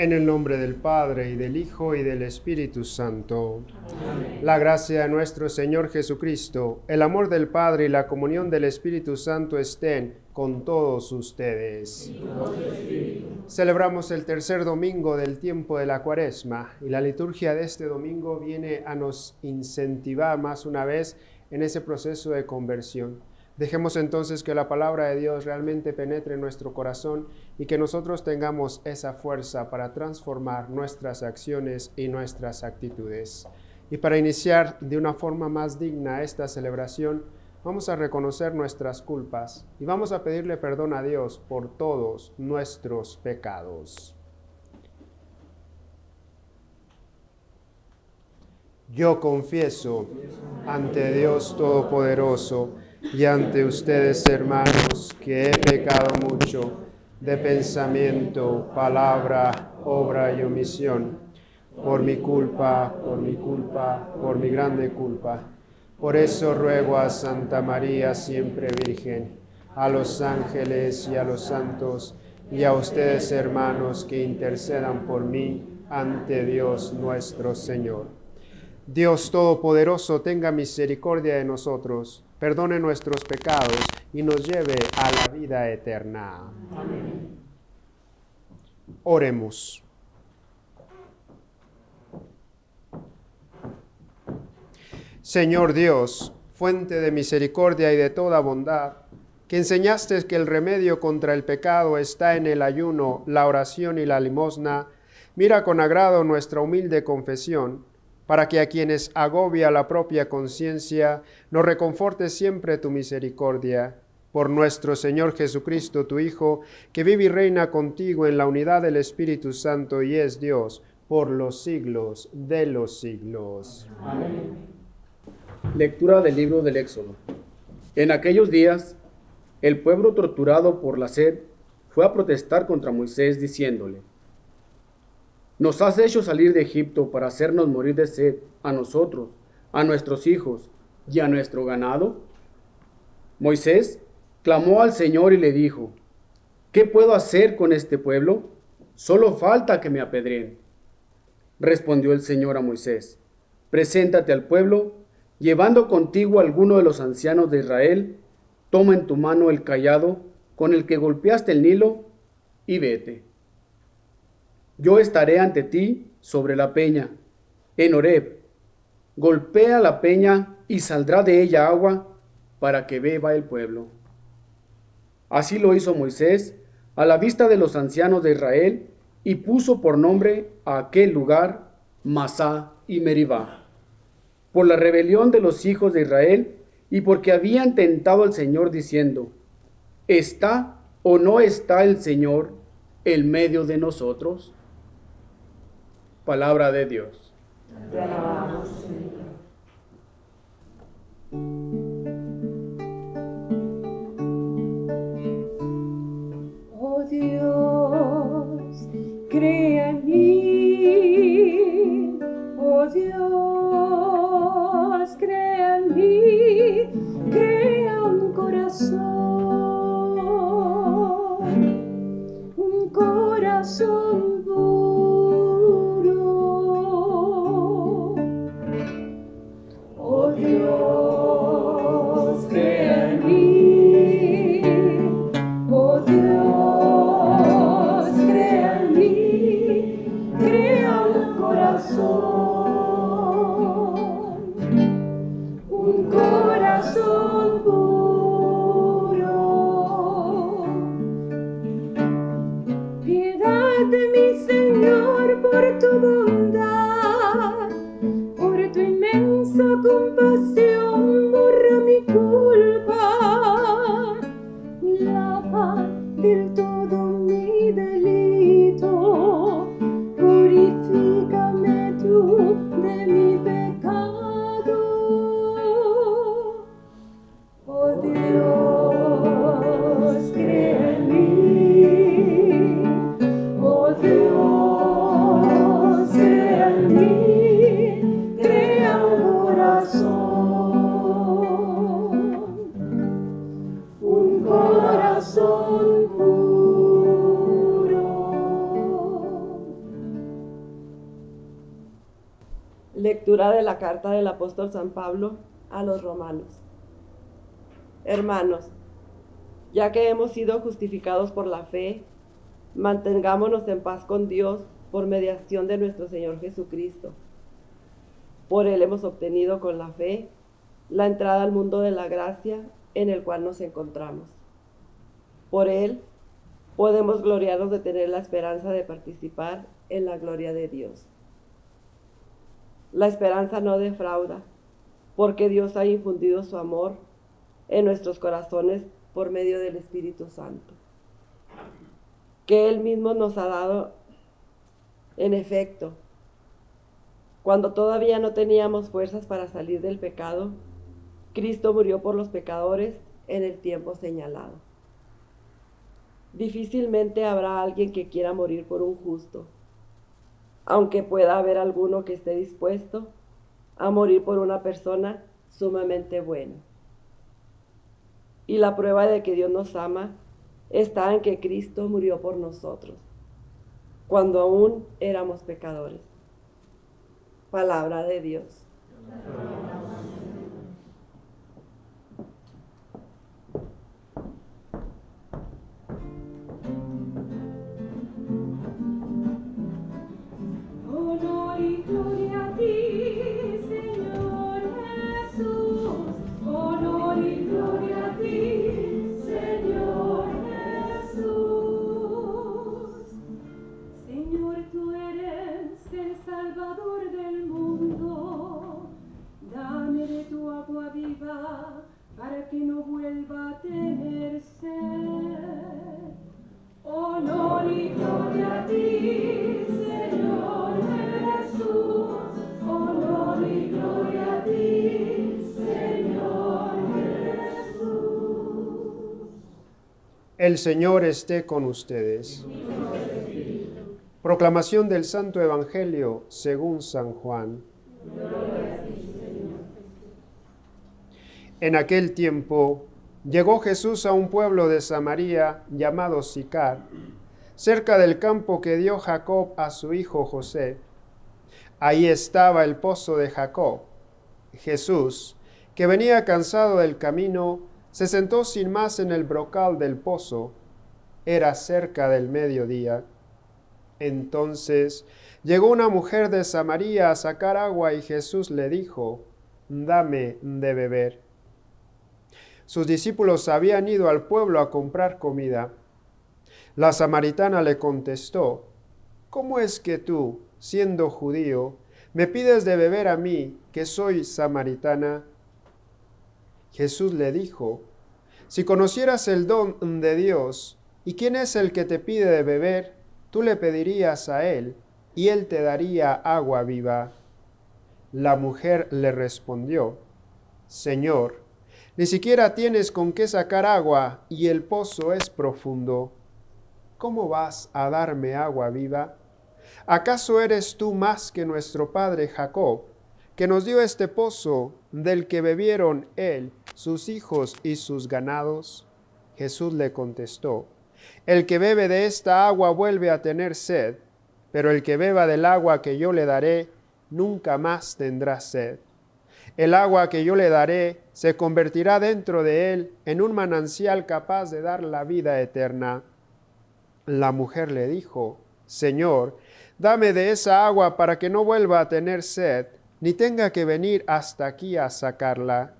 En el nombre del Padre, y del Hijo, y del Espíritu Santo. Amén. La gracia de nuestro Señor Jesucristo, el amor del Padre y la comunión del Espíritu Santo estén con todos ustedes. Celebramos el tercer domingo del tiempo de la Cuaresma, y la liturgia de este domingo viene a nos incentivar más una vez en ese proceso de conversión. Dejemos entonces que la palabra de Dios realmente penetre en nuestro corazón y que nosotros tengamos esa fuerza para transformar nuestras acciones y nuestras actitudes. Y para iniciar de una forma más digna esta celebración, vamos a reconocer nuestras culpas y vamos a pedirle perdón a Dios por todos nuestros pecados. Yo confieso ante Dios Todopoderoso y ante ustedes, hermanos, que he pecado mucho de pensamiento, palabra, obra y omisión, por mi culpa, por mi grande culpa. Por eso ruego a Santa María, siempre Virgen, a los ángeles y a los santos, y a ustedes, hermanos, que intercedan por mí ante Dios nuestro Señor. Dios Todopoderoso, tenga misericordia de nosotros, perdone nuestros pecados y nos lleve a la vida eterna. Amén. Oremos. Señor Dios, fuente de misericordia y de toda bondad, que enseñaste que el remedio contra el pecado está en el ayuno, la oración y la limosna, mira con agrado nuestra humilde confesión, para que a quienes agobia la propia conciencia, nos reconforte siempre tu misericordia. Por nuestro Señor Jesucristo, tu Hijo, que vive y reina contigo en la unidad del Espíritu Santo y es Dios, por los siglos de los siglos. Amén. Lectura del libro del Éxodo. En aquellos días, el pueblo torturado por la sed fue a protestar contra Moisés, diciéndole: ¿Nos has hecho salir de Egipto para hacernos morir de sed a nosotros, a nuestros hijos y a nuestro ganado? Moisés clamó al Señor y le dijo: ¿Qué puedo hacer con este pueblo? Solo falta que me apedreen. Respondió el Señor a Moisés: Preséntate al pueblo, llevando contigo a alguno de los ancianos de Israel, toma en tu mano el cayado con el que golpeaste el Nilo y vete. Yo estaré ante ti sobre la peña, en Horeb. Golpea la peña y saldrá de ella agua para que beba el pueblo. Así lo hizo Moisés a la vista de los ancianos de Israel y puso por nombre a aquel lugar Masá y Meribá, por la rebelión de los hijos de Israel y porque habían tentado al Señor diciendo: ¿Está o no está el Señor en medio de nosotros? Palabra de Dios. Te alabamos, Señor. Oh Dios, crea en mí. Oh Dios, crea en mí. Crea un corazón puro. Oh Dios, crea en mí. Oh Dios, crea en mí. Crea un corazón puro. Piedad de mi Señor por tu bondad, por tu inmensa compasión, borra mi culpa, lava del todo mi delito, purifícame tú de mi pecado. Oh Dios, crea en mí. Oh Dios, Lectura de la carta del apóstol San Pablo a los romanos. Hermanos, ya que hemos sido justificados por la fe, mantengámonos en paz con Dios por mediación de nuestro Señor Jesucristo. Por Él hemos obtenido con la fe la entrada al mundo de la gracia en el cual nos encontramos. Por Él podemos gloriarnos de tener la esperanza de participar en la gloria de Dios. La esperanza no defrauda, porque Dios ha infundido su amor en nuestros corazones por medio del Espíritu Santo, que Él mismo nos ha dado. En efecto, cuando todavía no teníamos fuerzas para salir del pecado, Cristo murió por los pecadores en el tiempo señalado. Difícilmente habrá alguien que quiera morir por un justo, aunque pueda haber alguno que esté dispuesto a morir por una persona sumamente buena. Y la prueba de que Dios nos ama está en que Cristo murió por nosotros, cuando aún éramos pecadores. Palabra de Dios. Honor y gloria a ti, Señor Jesús. Honor y gloria a ti, Señor Jesús. Señor, tú eres el Salvador del mundo. Dame de tu agua viva para que no vuelva a tener sed. Honor y gloria a ti, Señor Jesús. Honor y gloria a ti, Señor Jesús. El Señor esté con ustedes. Proclamación del Santo Evangelio según San Juan. En aquel tiempo llegó Jesús a un pueblo de Samaria llamado Sicar, cerca del campo que dio Jacob a su hijo José. Ahí estaba el pozo de Jacob. Jesús, que venía cansado del camino, se sentó sin más en el brocal del pozo. Era cerca del mediodía. Entonces llegó una mujer de Samaria a sacar agua y Jesús le dijo: «Dame de beber». Sus discípulos habían ido al pueblo a comprar comida. La samaritana le contestó: «¿Cómo es que tú, siendo judío, me pides de beber a mí, que soy samaritana?» Jesús le dijo: «Si conocieras el don de Dios y quién es el que te pide de beber, tú le pedirías a él, y él te daría agua viva». La mujer le respondió: «Señor, ni siquiera tienes con qué sacar agua, y el pozo es profundo. ¿Cómo vas a darme agua viva? ¿Acaso eres tú más que nuestro padre Jacob, que nos dio este pozo, del que bebieron él, sus hijos y sus ganados?» Jesús le contestó: «El que bebe de esta agua vuelve a tener sed, pero el que beba del agua que yo le daré, nunca más tendrá sed. El agua que yo le daré se convertirá dentro de él en un manantial capaz de dar la vida eterna». La mujer le dijo: «Señor, dame de esa agua para que no vuelva a tener sed, ni tenga que venir hasta aquí a sacarla.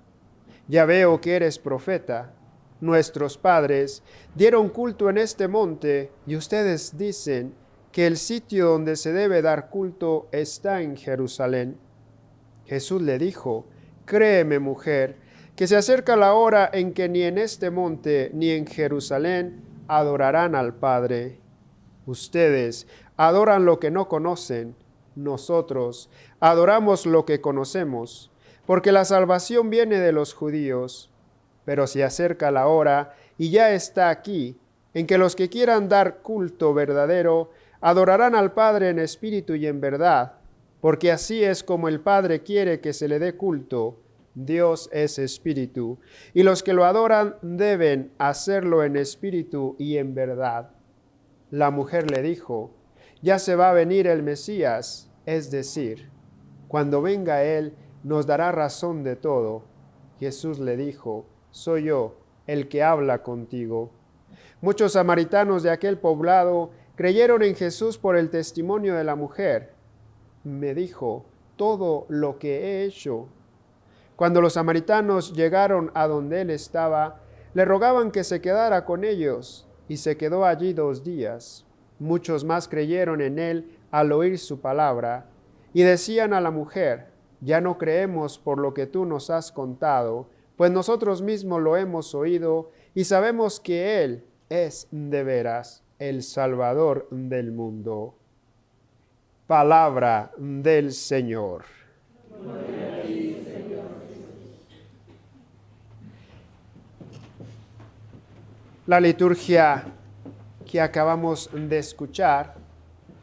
Ya veo que eres profeta. Nuestros padres dieron culto en este monte, y ustedes dicen que el sitio donde se debe dar culto está en Jerusalén». Jesús le dijo: «Créeme, mujer, que se acerca la hora en que ni en este monte ni en Jerusalén adorarán al Padre. Ustedes adoran lo que no conocen, nosotros adoramos lo que conocemos, porque la salvación viene de los judíos. Pero se acerca la hora, y ya está aquí, en que los que quieran dar culto verdadero adorarán al Padre en espíritu y en verdad, porque así es como el Padre quiere que se le dé culto. Dios es espíritu, y los que lo adoran deben hacerlo en espíritu y en verdad». La mujer le dijo: «Ya se va a venir el Mesías, es decir, Cuando venga Él, nos dará razón de todo. Jesús le dijo, soy yo, el que habla contigo. Muchos samaritanos de aquel poblado creyeron en Jesús por el testimonio de la mujer. Me dijo todo lo que he hecho. Cuando los samaritanos llegaron a donde él estaba, le rogaban que se quedara con ellos, y se quedó allí 2 días. Muchos más creyeron en él al oír su palabra, y decían a la mujer, ya no creemos por lo que tú nos has contado, pues nosotros mismos lo hemos oído, y sabemos que él es de veras el Salvador del mundo. Palabra del Señor. La liturgia que acabamos de escuchar,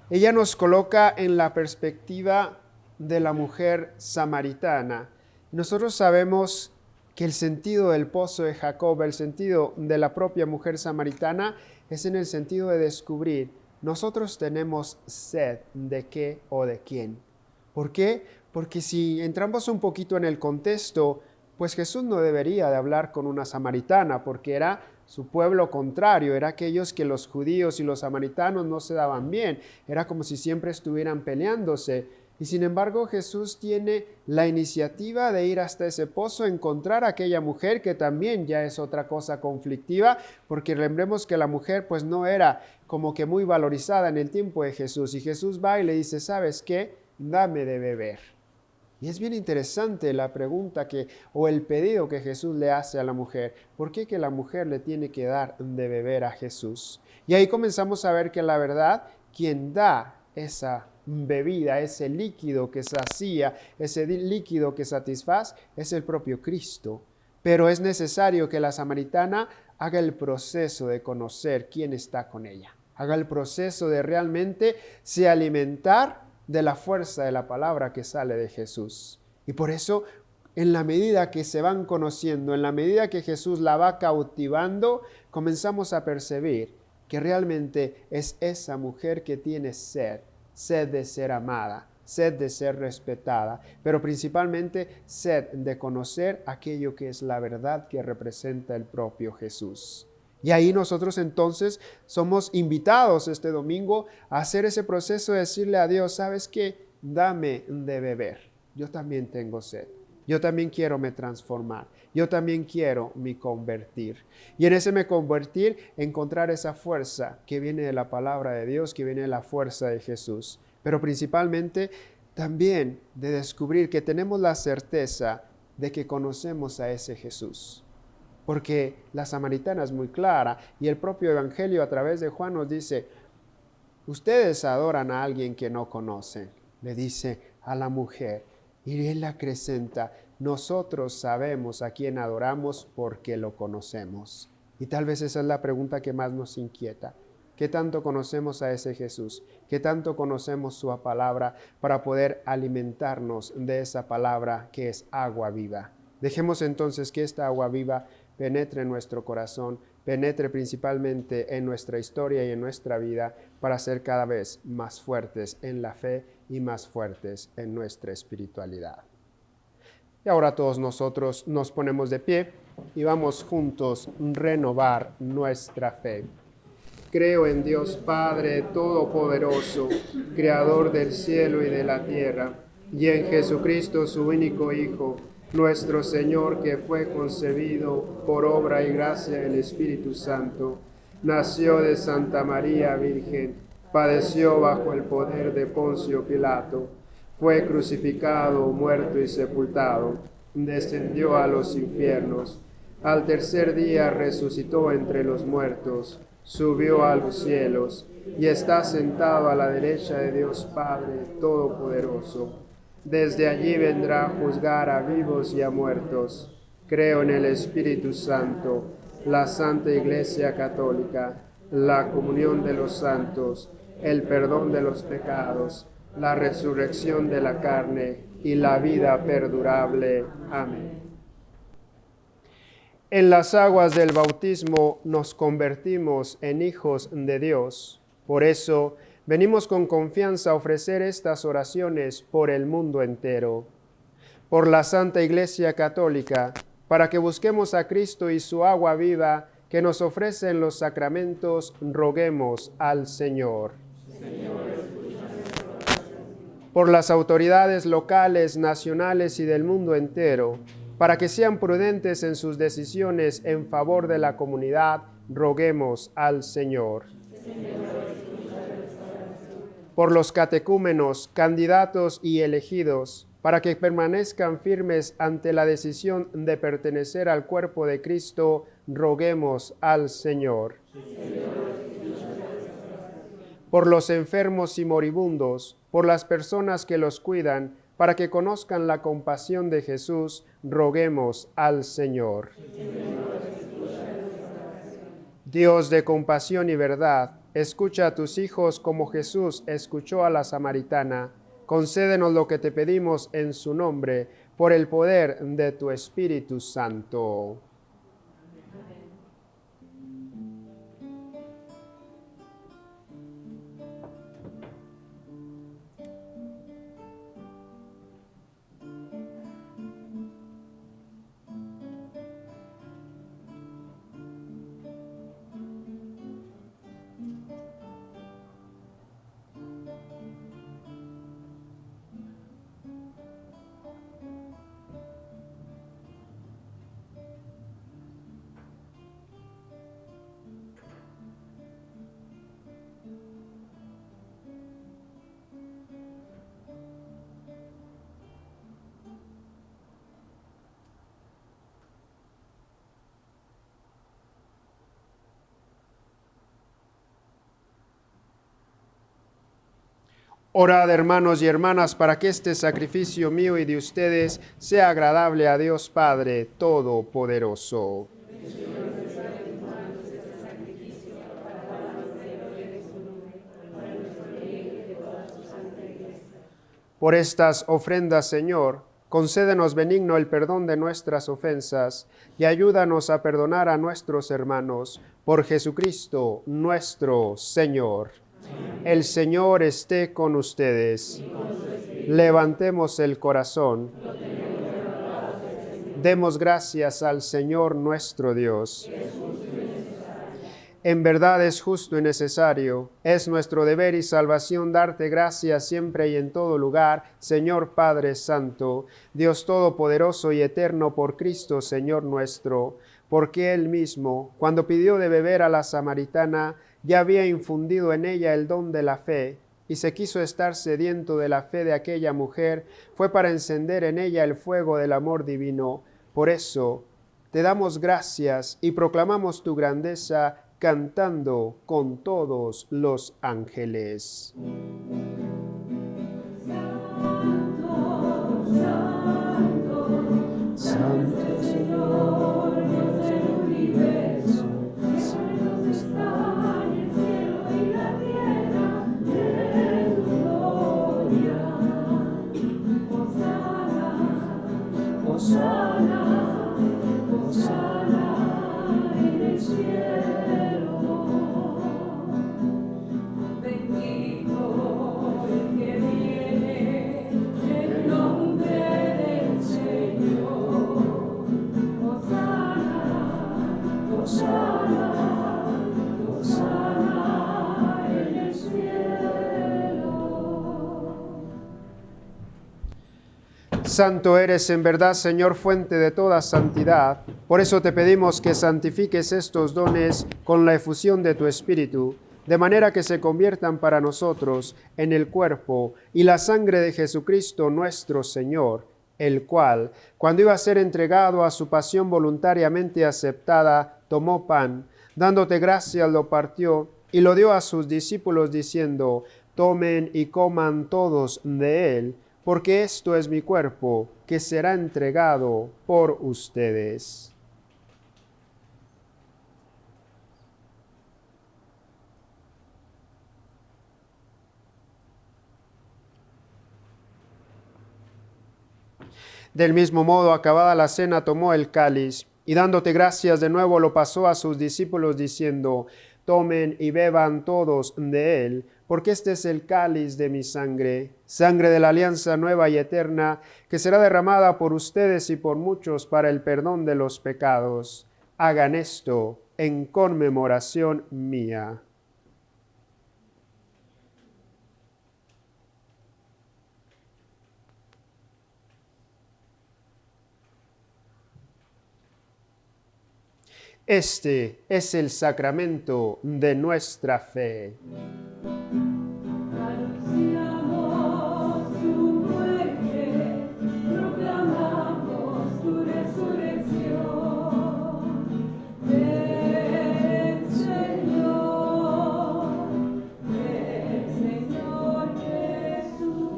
ella nos coloca en la perspectiva de la mujer samaritana. Nosotros sabemos que el sentido del pozo de Jacob, el sentido de la propia mujer samaritana, es en el sentido de descubrir, nosotros tenemos sed de qué o de quién. ¿Por qué? Porque si entramos un poquito en el contexto, pues Jesús no debería de hablar con una samaritana, porque era su pueblo contrario, era aquellos que los judíos y los samaritanos no se daban bien, era como si siempre estuvieran peleándose. Y sin embargo Jesús tiene la iniciativa de ir hasta ese pozo, encontrar a aquella mujer que también ya es otra cosa conflictiva, porque lembremos que la mujer pues no era como que muy valorizada en el tiempo de Jesús, y Jesús va y le dice, ¿sabes qué? Dame de beber. Y es bien interesante la pregunta o el pedido que Jesús le hace a la mujer. ¿Por qué que la mujer le tiene que dar de beber a Jesús? Y ahí comenzamos a ver que la verdad, quien da esa bebida, ese líquido que sacía, ese líquido que satisface, es el propio Cristo. Pero es necesario que la samaritana haga el proceso de conocer quién está con ella. Haga el proceso de realmente se alimentar de la fuerza de la palabra que sale de Jesús. Y por eso, en la medida que se van conociendo, en la medida que Jesús la va cautivando, comenzamos a percibir que realmente es esa mujer que tiene sed de ser amada, sed de ser respetada, pero principalmente sed de conocer aquello que es la verdad que representa el propio Jesús. Y ahí nosotros entonces somos invitados este domingo a hacer ese proceso de decirle a Dios, ¿sabes qué? Dame de beber. Yo también tengo sed. Yo también quiero me transformar. Yo también quiero me convertir. Y en ese me convertir, encontrar esa fuerza que viene de la palabra de Dios, que viene de la fuerza de Jesús. Pero principalmente también de descubrir que tenemos la certeza de que conocemos a ese Jesús. Porque la samaritana es muy clara y el propio Evangelio a través de Juan nos dice, ustedes adoran a alguien que no conocen, le dice a la mujer. Y él acrecenta, nosotros sabemos a quién adoramos porque lo conocemos. Y tal vez esa es la pregunta que más nos inquieta. ¿Qué tanto conocemos a ese Jesús? ¿Qué tanto conocemos su palabra para poder alimentarnos de esa palabra que es agua viva? Dejemos entonces que esta agua viva penetre en nuestro corazón, penetre principalmente en nuestra historia y en nuestra vida para ser cada vez más fuertes en la fe y más fuertes en nuestra espiritualidad. Y ahora todos nosotros nos ponemos de pie y vamos juntos a renovar nuestra fe. Creo en Dios Padre Todopoderoso, Creador del cielo y de la tierra, y en Jesucristo su único Hijo, nuestro Señor, que fue concebido por obra y gracia del Espíritu Santo, nació de Santa María Virgen, padeció bajo el poder de Poncio Pilato, fue crucificado, muerto y sepultado, descendió a los infiernos, al tercer día resucitó entre los muertos, subió a los cielos y está sentado a la derecha de Dios Padre Todopoderoso. Desde allí vendrá a juzgar a vivos y a muertos. Creo en el Espíritu Santo, la Santa Iglesia Católica, la comunión de los santos, el perdón de los pecados, la resurrección de la carne y la vida perdurable. Amén. En las aguas del bautismo nos convertimos en hijos de Dios. Por eso, venimos con confianza a ofrecer estas oraciones por el mundo entero. Por la Santa Iglesia Católica, para que busquemos a Cristo y su agua viva que nos ofrecen los sacramentos, roguemos al Señor. Por las autoridades locales, nacionales y del mundo entero, para que sean prudentes en sus decisiones en favor de la comunidad, roguemos al Señor. Por los catecúmenos, candidatos y elegidos, para que permanezcan firmes ante la decisión de pertenecer al cuerpo de Cristo, roguemos al Señor. Por los enfermos y moribundos, por las personas que los cuidan, para que conozcan la compasión de Jesús, roguemos al Señor. Dios de compasión y verdad, escucha a tus hijos como Jesús escuchó a la samaritana. Concédenos lo que te pedimos en su nombre, por el poder de tu Espíritu Santo. Orad, hermanos y hermanas, para que este sacrificio mío y de ustedes sea agradable a Dios Padre Todopoderoso. Por estas ofrendas, Señor, concédenos benigno el perdón de nuestras ofensas y ayúdanos a perdonar a nuestros hermanos, por Jesucristo nuestro Señor. El Señor esté con ustedes. Levantemos el corazón. Demos gracias al Señor nuestro Dios. En verdad es justo y necesario, es nuestro deber y salvación darte gracias siempre y en todo lugar, Señor Padre Santo, Dios Todopoderoso y Eterno por Cristo, Señor nuestro, porque Él mismo, cuando pidió de beber a la samaritana, ya había infundido en ella el don de la fe, y se quiso estar sediento de la fe de aquella mujer, fue para encender en ella el fuego del amor divino. Por eso, te damos gracias y proclamamos tu grandeza, cantando con todos los ángeles. Santo, Santo Señor, Dios del universo, cielo está en el cielo y la tierra de tu gloria. Hosana, Hosana, Hosana en el cielo. Santo eres en verdad, Señor, fuente de toda santidad. Por eso te pedimos que santifiques estos dones con la efusión de tu Espíritu, de manera que se conviertan para nosotros en el cuerpo y la sangre de Jesucristo nuestro Señor, el cual, cuando iba a ser entregado a su pasión voluntariamente aceptada, tomó pan, dándote gracias, lo partió y lo dio a sus discípulos diciendo: tomen y coman todos de él, porque esto es mi cuerpo, que será entregado por ustedes. Del mismo modo, acabada la cena, tomó el cáliz, y dándote gracias de nuevo lo pasó a sus discípulos diciendo: tomen y beban todos de él, porque este es el cáliz de mi sangre, sangre de la alianza nueva y eterna, que será derramada por ustedes y por muchos para el perdón de los pecados. Hagan esto en conmemoración mía. Este es el sacramento de nuestra fe. Anunciamos tu muerte, proclamamos tu resurrección. Ven, Señor Jesús.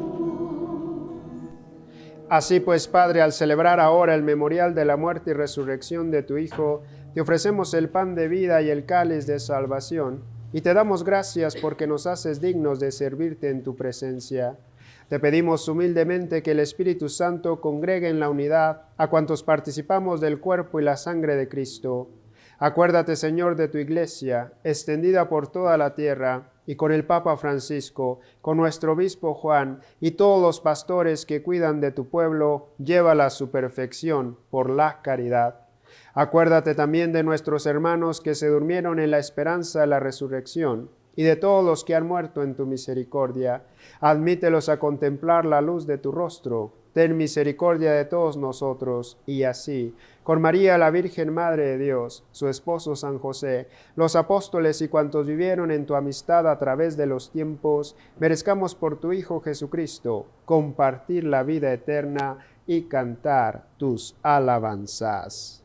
Así pues, Padre, al celebrar ahora el memorial de la muerte y resurrección de tu Hijo, te ofrecemos el pan de vida y el cáliz de salvación, y te damos gracias porque nos haces dignos de servirte en tu presencia. Te pedimos humildemente que el Espíritu Santo congregue en la unidad a cuantos participamos del cuerpo y la sangre de Cristo. Acuérdate, Señor, de tu Iglesia, extendida por toda la tierra, y con el Papa Francisco, con nuestro obispo Juan, y todos los pastores que cuidan de tu pueblo, llévala a su perfección por la caridad. Acuérdate también de nuestros hermanos que se durmieron en la esperanza de la resurrección, y de todos los que han muerto en tu misericordia. Admítelos a contemplar la luz de tu rostro. Ten misericordia de todos nosotros, y así, con María la Virgen Madre de Dios, su esposo San José, los apóstoles y cuantos vivieron en tu amistad a través de los tiempos, merezcamos por tu Hijo Jesucristo compartir la vida eterna y cantar tus alabanzas.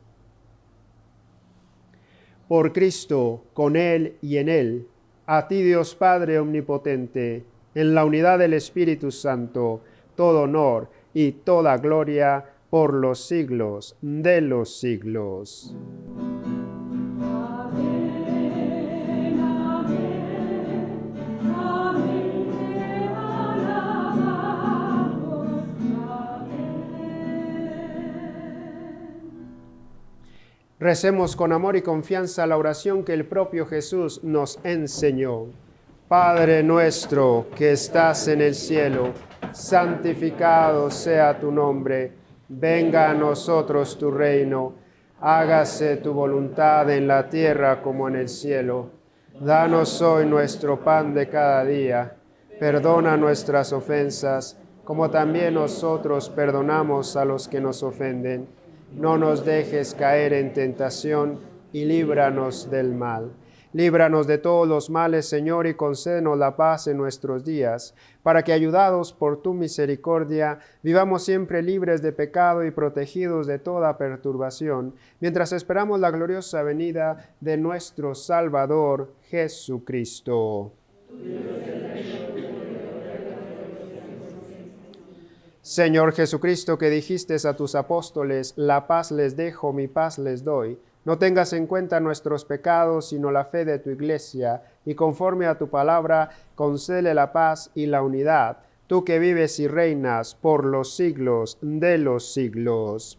Por Cristo, con Él y en Él, a ti Dios Padre Omnipotente, en la unidad del Espíritu Santo, todo honor y toda gloria por los siglos de los siglos. Amén, amén, amén, te alabamos, amén. Recemos con amor y confianza la oración que el propio Jesús nos enseñó. Padre nuestro que estás en el cielo, santificado sea tu nombre. Venga a nosotros tu reino. Hágase tu voluntad en la tierra como en el cielo. Danos hoy nuestro pan de cada día. Perdona nuestras ofensas, como también nosotros perdonamos a los que nos ofenden. No nos dejes caer en tentación y líbranos del mal. Líbranos de todos los males, Señor, y concédenos la paz en nuestros días, para que, ayudados por tu misericordia, vivamos siempre libres de pecado y protegidos de toda perturbación, mientras esperamos la gloriosa venida de nuestro Salvador, Jesucristo. Señor Jesucristo, que dijiste a tus apóstoles, la paz les dejo, mi paz les doy. No tengas en cuenta nuestros pecados, sino la fe de tu Iglesia, y conforme a tu palabra, concédele la paz y la unidad, tú que vives y reinas por los siglos de los siglos.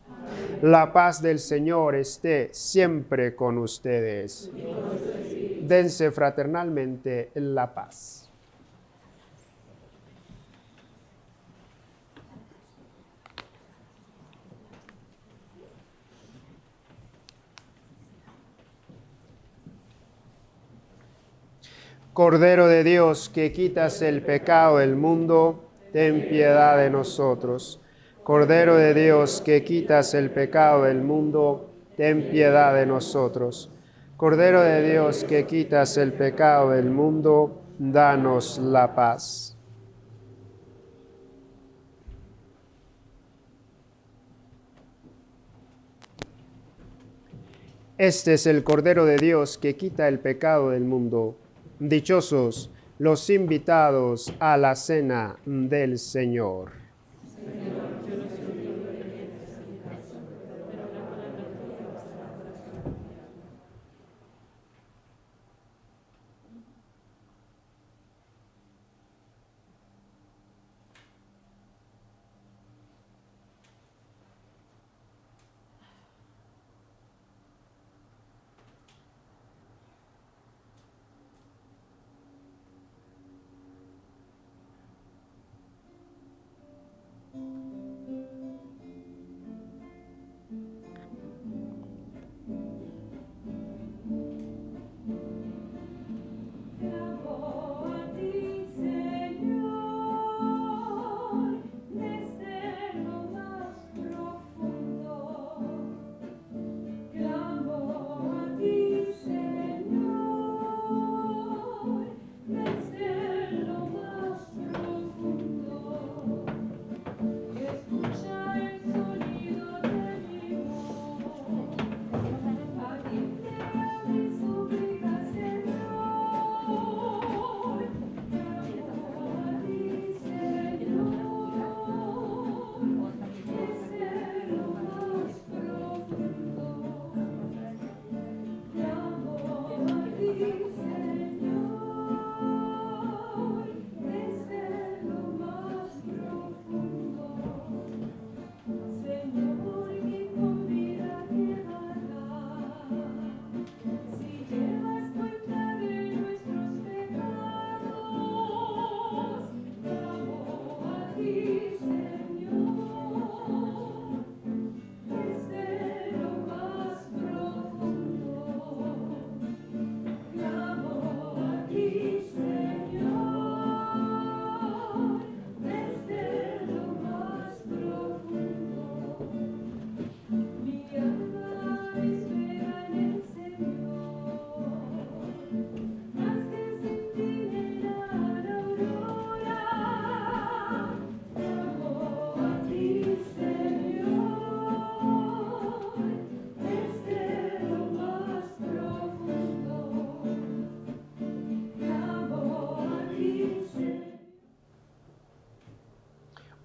La paz del Señor esté siempre con ustedes. Dense fraternalmente la paz. Cordero de Dios, que quitas el pecado del mundo, ten piedad de nosotros. Cordero de Dios, que quitas el pecado del mundo, ten piedad de nosotros. Cordero de Dios, que quitas el pecado del mundo, danos la paz. Este es el Cordero de Dios que quita el pecado del mundo. Dichosos los invitados a la cena del Señor.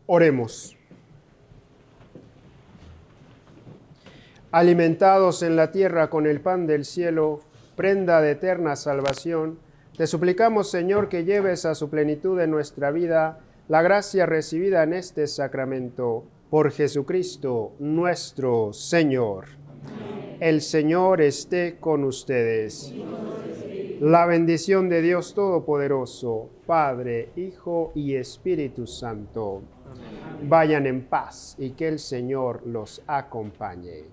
Oremos. Alimentados en la tierra con el pan del cielo, prenda de eterna salvación, te suplicamos, Señor, que lleves a su plenitud en nuestra vida la gracia recibida en este sacramento, por Jesucristo nuestro Señor. El Señor esté con ustedes. La bendición de Dios Todopoderoso, Padre, Hijo y Espíritu Santo, vayan en paz y que el Señor los acompañe.